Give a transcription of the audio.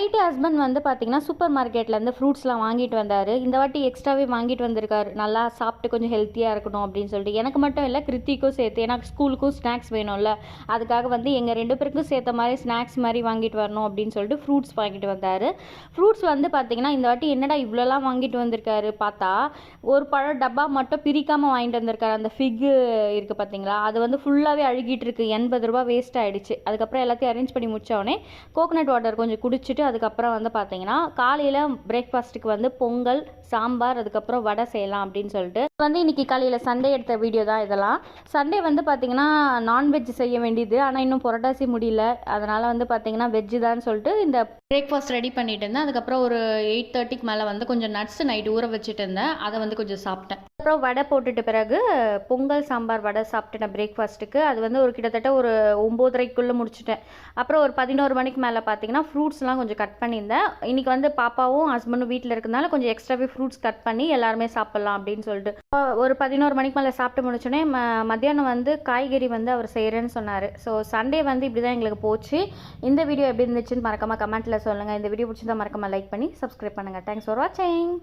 நேற்று ஹஸ்பண்ட் வந்து பார்த்திங்கன்னா சூப்பர் மார்க்கெட்லேருந்து ஃப்ரூட்ஸ்லாம் வாங்கிட்டு வந்தார். இந்த வாட்டி எக்ஸ்ட்ராவே வாங்கிட்டு வந்திருக்காரு. நல்லா சாப்பிட்டு கொஞ்சம் ஹெல்த்தியாக இருக்கணும் அப்படின்னு சொல்லிட்டு. எனக்கு மட்டும் இல்லை, கிருத்திக்கும் சேர்த்து. ஏன்னா ஸ்கூலுக்கும் ஸ்நாக்ஸ் வேணும்ல, அதுக்காக வந்து எங்கள் 2 பேருக்கும் சேர்த்த மாதிரி ஸ்நாக்ஸ் மாதிரி வாங்கிட்டு வரணும் அப்படின்னு சொல்லிட்டு ஃப்ரூட்ஸ் வாங்கிட்டு வந்தார். ஃப்ரூட்ஸ் வந்து பார்த்திங்கன்னா இந்த வாட்டி என்னடா இவ்வளோலாம் வாங்கிட்டு வந்திருக்காரு பார்த்தா, ஒரு பழம் டப்பா மட்டும் பிரிக்காமல் வாங்கிட்டு வந்திருக்காரு. அந்த ஃபிக்கு இருக்குது பார்த்தீங்களா, அது வந்து ஃபுல்லாகவே அழுகிட்டு இருக்கு. 80 ரூபா வேஸ்ட் ஆகிடுச்சு. அதுக்கப்புறம் எல்லாத்தையும் அரேஞ்ச் பண்ணி முடித்தோடனே கோகனட் வாட்டர் கொஞ்சம் குடிச்சிட்டு அதுக்கப்புறம் வந்து பார்த்தீங்கன்னா காலையில் பிரேக்ஃபாஸ்ட்டுக்கு வந்து பொங்கல், சாம்பார், அதுக்கப்புறம் வடை செய்யலாம் அப்படின்னு சொல்லிட்டு வந்து இன்றைக்கி காலையில் சண்டே எடுத்த வீடியோ தான் இதெல்லாம். சண்டே வந்து பார்த்திங்கன்னா நான்வெஜ் செய்ய வேண்டியது, ஆனால் இன்னும் புரட்டாசி முடியல. அதனால் வந்து பார்த்திங்கன்னா வெஜ்ஜு தான் சொல்லிட்டு இந்த பிரேக்ஃபாஸ்ட் ரெடி பண்ணிட்டு இருந்தேன். அதுக்கப்புறம் ஒரு 8:30க்கு மேலே வந்து கொஞ்சம் நட்ஸ் நைட்டு ஊற வச்சுட்டு இருந்தேன், அதை வந்து கொஞ்சம் சாப்பிட்டேன். அப்புறம் வடை போட்டுட்டு பிறகு பொங்கல், சாம்பார், வடை சாப்பிட்டுட்டேன் பிரேக்ஃபாஸ்ட்டுக்கு. அது வந்து ஒரு கிட்டத்தட்ட ஒரு 9:30க்குள்ளே முடிச்சுட்டேன். அப்புறம் ஒரு 11 மணிக்கு மேலே பார்த்தீங்கன்னா ஃப்ரூட்ஸ்லாம் கொஞ்சம் கட் பண்ணியிருந்தேன். இன்றைக்கி வந்து பாப்பாவும் ஹஸ்பண்டும் வீட்டில் இருக்கிறதுனால கொஞ்சம் எக்ஸ்ட்ராவே ஃப்ரூட்ஸ் கட் பண்ணி எல்லாருமே சாப்பிட்லாம் அப்படின்னு சொல்லிட்டு ஒரு 11 மணிக்கு மேலே சாப்பிட்டு முடிச்சோடனே மத்தியானம் வந்து காய்கறி வந்து அவர் செய்கிறேன்னு சொன்னார். ஸோ சண்டே வந்து இப்படி தான் எங்களுக்கு போச்சு. இந்த வீடியோ எப்படி இருந்துச்சுன்னு மறக்காமல் கமெண்ட்டில் சொல்லுங்கள். இந்த வீடியோ பிடிச்சிருந்தா மறக்காமல் லைக் பண்ணி சப்ஸ்கிரைப் பண்ணுங்கள். தேங்க்ஸ் ஃபார் வாட்சிங்.